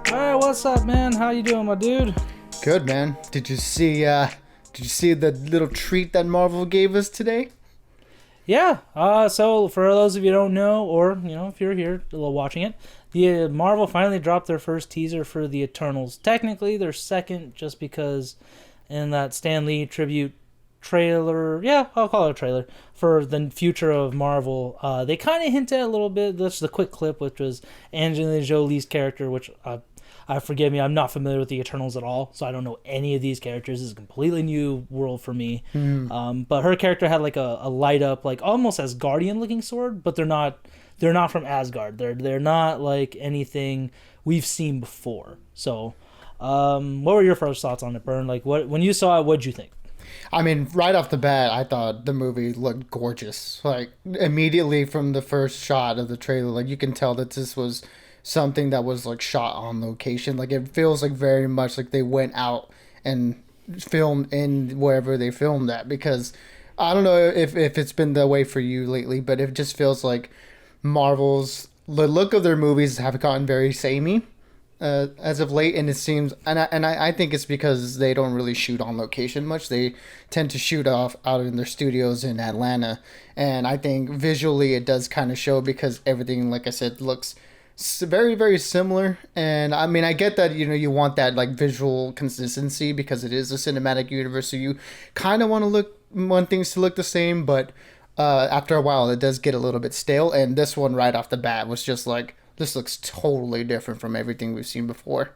Hey, what's up, man? How you doing, my dude? Good, man. Did you see the little treat that Marvel gave us today? Yeah. So for those of you who don't know, or if you're here watching it, the Marvel finally dropped their first teaser for the Eternals. Technically, their second, just because in that Stan Lee tribute trailer, yeah, I'll call it a trailer for the future of Marvel. They kind of hinted a little bit. That's the quick clip, which was Angelina Jolie's character, which I forgive me, I'm not familiar with the Eternals at all, so I don't know any of these characters. This is a completely new world for me. But her character had like a light up, like almost as guardian looking sword, but they're not from Asgard. They're not like anything we've seen before. So, what were your first thoughts on it, Bern? Like, when you saw it, what'd you think? I mean, right off the bat, I thought the movie looked gorgeous. Like immediately from the first shot of the trailer, like you can tell that this was something that was like shot on location. Like it feels like very much like they went out and filmed in wherever they filmed at because I don't know if it's been that way for you lately, but it just feels like the look of their movies have gotten very samey as of late, and it seems, and I think it's because they don't really shoot on location much. They tend to shoot off out in their studios in Atlanta, and I think visually it does kind of show because everything, like I said, looks very very similar. And I mean, I get that you want that like visual consistency because it is a cinematic universe, so you kind of want things to look the same, but after a while it does get a little bit stale. And this one right off the bat was just like, this looks totally different from everything we've seen before.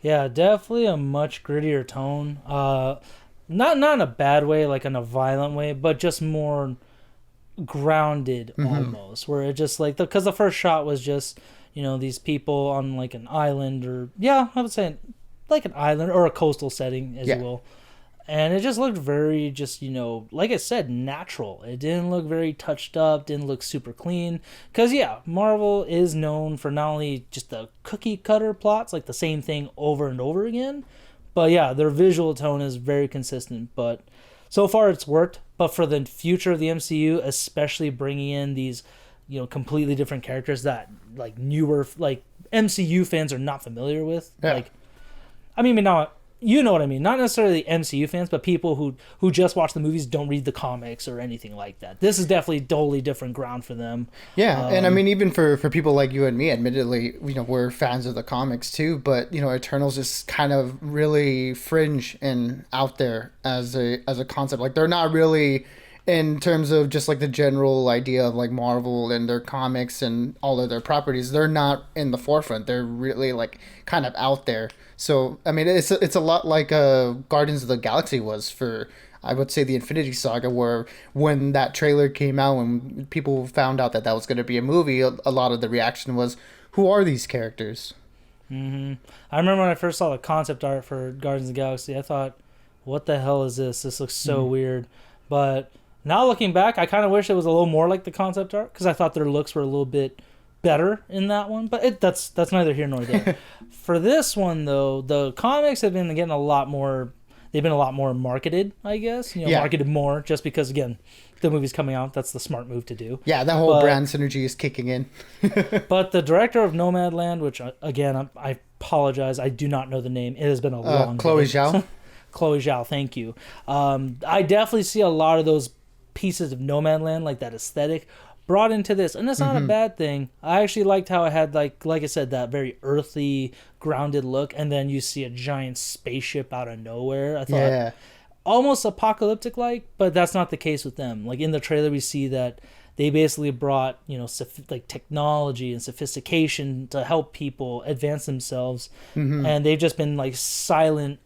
Yeah, definitely a much grittier tone. Not in a bad way, like in a violent way, but just more grounded almost, where it just like because the first shot was just these people on like an island, or yeah, I would say like an island or a coastal setting, as you Yeah. will. And it just looked very just like I said, natural. It didn't look very touched up, didn't look super clean, because yeah, Marvel is known for not only just the cookie cutter plots, like the same thing over and over again, but yeah, their visual tone is very consistent. But so far it's worked. But for the future of the MCU, especially bringing in these completely different characters that like newer like MCU fans are not familiar with, Yeah. like I mean, not, you know what I mean. Not necessarily MCU fans, but people who just watch the movies, don't read the comics or anything like that. This is definitely totally different ground for them. Yeah, and I mean, even for people like you and me, admittedly, we're fans of the comics too, but Eternals is kind of really fringe and out there as a concept. Like they're not really, in terms of just like the general idea of like Marvel and their comics and all of their properties, they're not in the forefront. They're really like kind of out there. So I mean, it's a lot like Guardians of the Galaxy was for, I would say, the Infinity Saga, where when that trailer came out, when people found out that that was going to be a movie, a lot of the reaction was, "Who are these characters?" I remember when I first saw the concept art for Guardians of the Galaxy, I thought, "What the hell is this? This looks so weird." But now looking back, I kind of wish it was a little more like the concept art, because I thought their looks were a little bit better in that one. But that's neither here nor there. For this one though, the comics have been getting a lot more. They've been a lot more marketed, I guess. Yeah. Marketed more just because, again, the movie's coming out. That's the smart move to do. Yeah, that whole But brand synergy is kicking in. but the director of Nomadland, which again I apologize, I do not know the name. It has been a long Chloe day. Zhao. Chloe Zhao, thank you. I definitely see a lot of those pieces of Nomadland, like that aesthetic, brought into this, and that's not a bad thing. I actually liked how it had like I said, that very earthy, grounded look, and then you see a giant spaceship out of nowhere. I thought Yeah. almost apocalyptic like, but that's not the case with them. Like in the trailer, we see that they basically brought like technology and sophistication to help people advance themselves, and they've just been like silent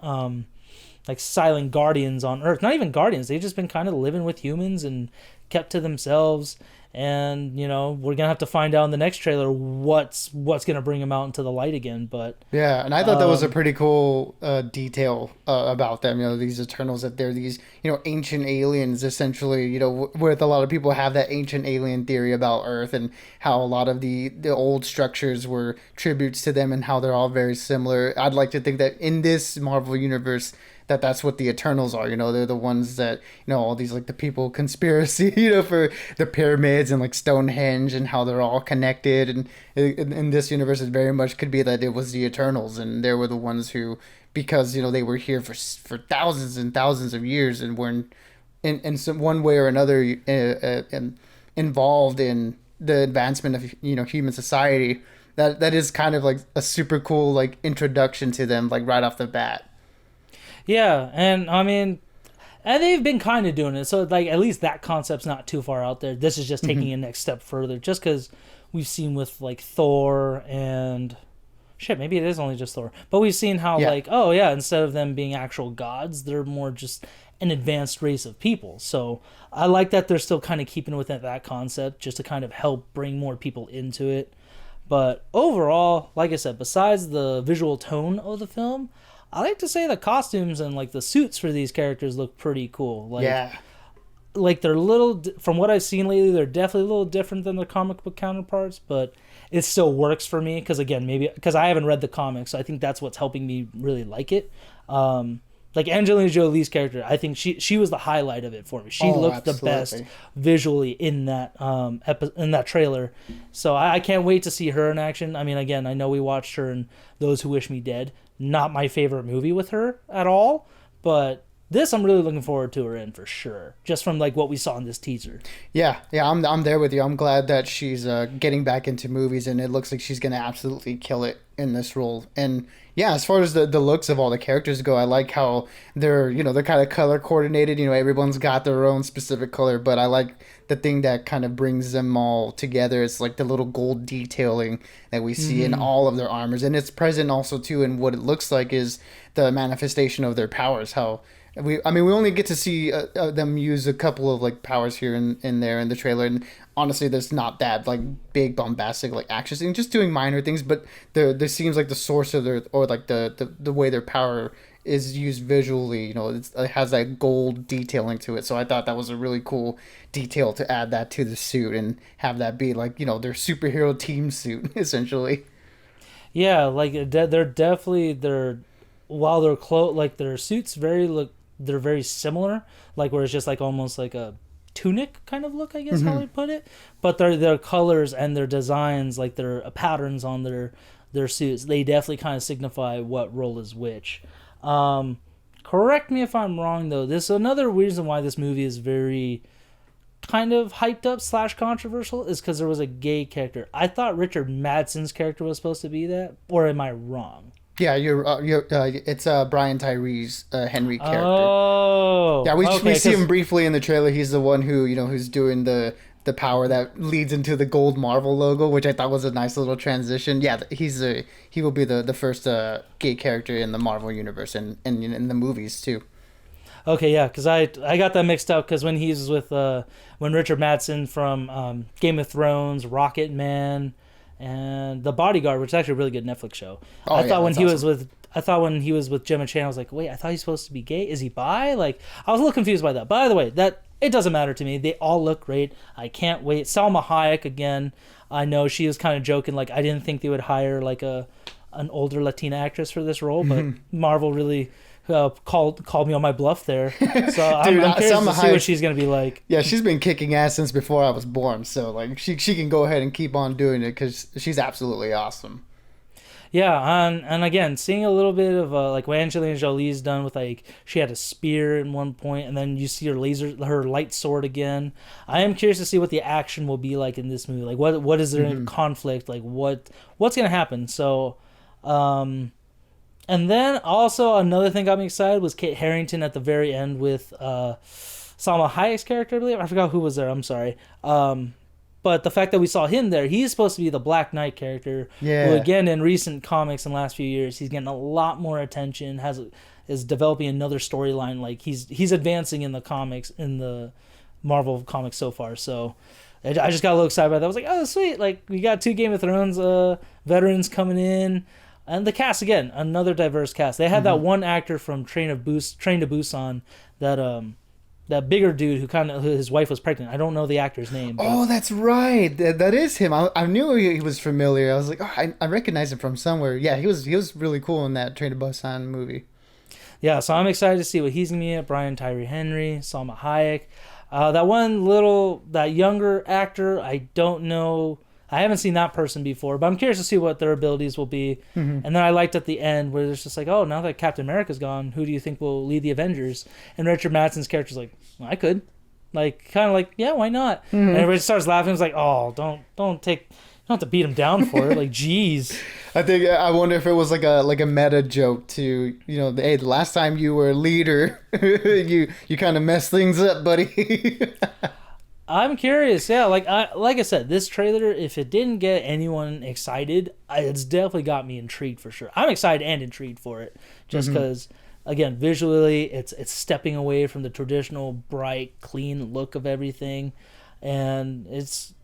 guardians on Earth. Not even guardians. They've just been kind of living with humans and kept to themselves. And we're gonna have to find out in the next trailer what's gonna bring them out into the light again. But Yeah, and I thought that was a pretty cool detail about them. These Eternals, that they're these ancient aliens, essentially. With a lot of people have that ancient alien theory about Earth, and how a lot of the old structures were tributes to them, and how they're all very similar. I'd like to think that in this Marvel universe, that's what the Eternals are. You know, they're the ones that, you know, all these like the people conspiracy, you know, for the pyramids and like Stonehenge and how they're all connected. And in this universe, it very much could be that it was the Eternals, and they were the ones who, because you know they were here for thousands and thousands of years, and were in some one way or another involved in the advancement of, you know, human society. That is kind of like a super cool like introduction to them, like right off the bat. Yeah, and I mean, and they've been kind of doing it, so like at least that concept's not too far out there. This is just taking a next step further, just because we've seen with like Thor and shit, maybe it is only just Thor, but we've seen how like, oh yeah, instead of them being actual gods, they're more just an advanced race of people. So I like that they're still kind of keeping within that concept, just to kind of help bring more people into it. But overall, like I said, besides the visual tone of the film, I like to say the costumes and like the suits for these characters look pretty cool. Like, Yeah. like they're little, from what I've seen lately, they're definitely a little different than their comic book counterparts, but it still works for me because, again, maybe because I haven't read the comics, so I think that's what's helping me really like it. Like Angelina Jolie's character, I think she was the highlight of it for me. She looked the best visually in that in that trailer. So I can't wait to see her in action. I mean, again, I know we watched her in Those Who Wish Me Dead. Not my favorite movie with her at all, but this I'm really looking forward to her in for sure. Just from like what we saw in this teaser. Yeah, I'm there with you. I'm glad that she's getting back into movies, and it looks like she's gonna absolutely kill it in this role. And yeah, as far as the looks of all the characters go, I like how they're, you know, they're kind of color coordinated. You know, everyone's got their own specific color, but I like the thing that kind of brings them all together. It's like the little gold detailing that we see in all of their armors, and it's present also too in what it looks like is the manifestation of their powers. How we only get to see them use a couple of like powers here and there in the trailer, and honestly there's not that like big bombastic like action scene, just doing minor things, but there seems like the source of their, or like the way their power is used visually, you know, it has that gold detailing to it. So I thought that was a really cool detail to add that to the suit and have that be like, you know, their superhero team suit essentially. Yeah, like they're definitely while their like their suits they're very similar, like where it's just like almost like a tunic kind of look, I guess how I put it. But their colors and their designs, like their patterns on their suits, they definitely kind of signify what role is which. Correct me if I'm wrong though. This another reason why this movie is very kind of hyped up / controversial is because there was a gay character. I thought Richard Madsen's character was supposed to be that, or am I wrong? Yeah, it's Brian Tyree's Henry character. Oh, Yeah, we okay, see him briefly in the trailer. He's the one who, you know, who's doing the power that leads into the gold Marvel logo, which I thought was a nice little transition. Yeah, he will be the first gay character in the Marvel universe and in the movies too. Okay, yeah, because I got that mixed up because when he's with when Richard Madsen from Game of Thrones, Rocket Man, and The Bodyguard, which is actually a really good Netflix show. Oh, I yeah, thought when that's he awesome. was with when he was with Gemma Chan, I was like, wait, I thought he's supposed to be gay. Is he bi? Like, I was a little confused by that. By the way, that it doesn't matter to me. They all look great. I can't wait. Salma Hayek again. I know she was kind of joking, like I didn't think they would hire like an older Latina actress for this role, but Marvel really called me on my bluff there. So Dude, I'm curious Salma to see Hayek, what she's gonna be like. yeah, she's been kicking ass since before I was born. So like she can go ahead and keep on doing it because she's absolutely awesome. Yeah, and again, seeing a little bit of like what Angelina Jolie's done with like she had a spear at one point, and then you see her light sword again. I am curious to see what the action will be like in this movie. Like what is there conflict? Like what's gonna happen? So, and then also another thing got me excited was Kit Harington at the very end with Salma Hayek's character, I believe. I forgot who was there. I'm sorry. But the fact that we saw him there, he's supposed to be the Black Knight character. Yeah. Who, again, in recent comics in the last few years, he's getting a lot more attention. Is developing another storyline. Like he's advancing in the comics, in the Marvel comics so far. So I just got a little excited by that. I was like, oh sweet! Like we got 2 Game of Thrones veterans coming in, and the cast again, another diverse cast. They had that one actor from Train to Busan, that bigger dude who his wife was pregnant. I don't know the actor's name. But Oh, that's right. That is him. I knew he was familiar. I was like, oh, I recognize him from somewhere. Yeah, he was really cool in that Train to Busan movie. Yeah, so I'm excited to see what he's gonna be at. Brian Tyree Henry, Salma Hayek. That younger actor, I don't know. I haven't seen that person before, but I'm curious to see what their abilities will be. Mm-hmm. And then I liked at the end where it's just like, oh, now that Captain America's gone, who do you think will lead the Avengers? And Richard Madsen's character's like, well, I could. Like, kind of like, yeah, why not? Mm-hmm. And everybody starts laughing. It's like, oh, don't have to beat him down for it. Like, geez. I wonder if it was like a meta joke to, hey, the last time you were a leader, you kind of messed things up, buddy. I'm curious. Yeah, like I said, this trailer, if it didn't get anyone excited, it's definitely got me intrigued for sure. I'm excited and intrigued for it, just because, again, visually, it's stepping away from the traditional bright, clean look of everything, and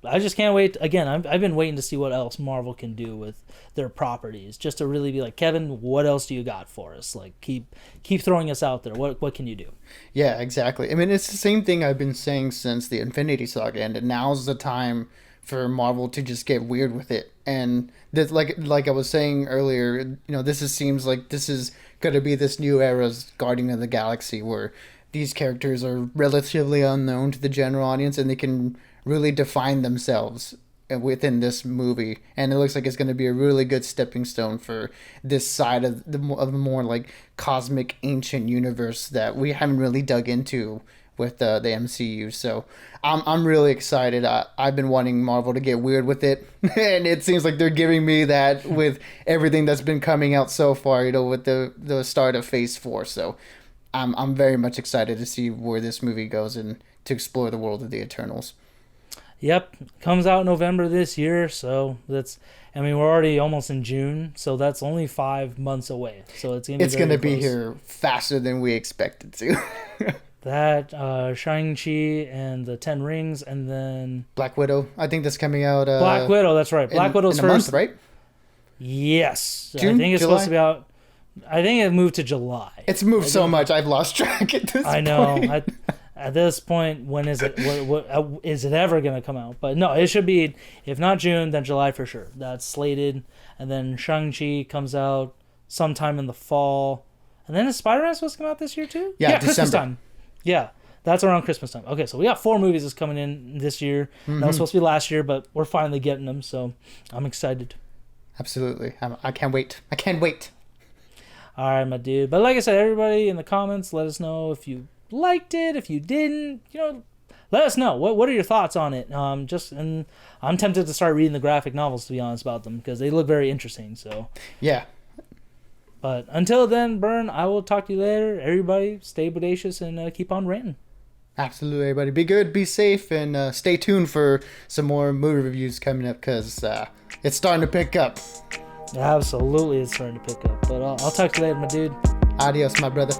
I just can't wait. Again, I've been waiting to see what else Marvel can do with their properties, just to really be like, Kevin, what else do you got for us? Like, keep throwing us out there. What can you do? Yeah, exactly. I mean, it's the same thing I've been saying since the Infinity Saga ended. Now's the time for Marvel to just get weird with it. And this, like I was saying earlier, seems like this is going to be this new era's Guardian of the Galaxy, where these characters are relatively unknown to the general audience, and they can really define themselves within this movie. And it looks like it's going to be a really good stepping stone for this side of the more like cosmic ancient universe that we haven't really dug into with the MCU. So I'm really excited. I've been wanting Marvel to get weird with it, and it seems like they're giving me that with everything that's been coming out so far, with the start of Phase 4. So I'm very much excited to see where this movie goes and to explore the world of the Eternals. Yep, comes out November this year, so we're already almost in June, so that's only 5 months away. So it's gonna be here faster than we expected to. That Shang-Chi and the Ten Rings, and then Black Widow. I think that's coming out. Black Widow, that's right. Black Widow's in a first, month, right? Yes, June, I think it's July? supposed to be out. I think it moved to July. It's moved so much, I've lost track at this point. I know. At this point, when is it? What is it ever going to come out? But no, it should be, if not June, then July for sure. That's slated. And then Shang-Chi comes out sometime in the fall. And then is Spider-Man supposed to come out this year too? Yeah, Christmas December. time. Yeah, that's around Christmas time. Okay, so we got 4 movies that's coming in this year. That was supposed to be last year, but we're finally getting them, so I'm excited. Absolutely. I can't wait. I can't wait. All right, my dude. But like I said, everybody in the comments, let us know if you liked it, if you didn't, let us know. What are your thoughts on it? And I'm tempted to start reading the graphic novels, to be honest, about them, because they look very interesting. So yeah. But until then, Bern, I will talk to you later. Everybody, stay bodacious and keep on ranting. Absolutely, everybody. Be good, be safe, and stay tuned for some more movie reviews coming up, because it's starting to pick up. Absolutely, it's starting to pick up. But I'll talk to you later, my dude. Adios, my brother.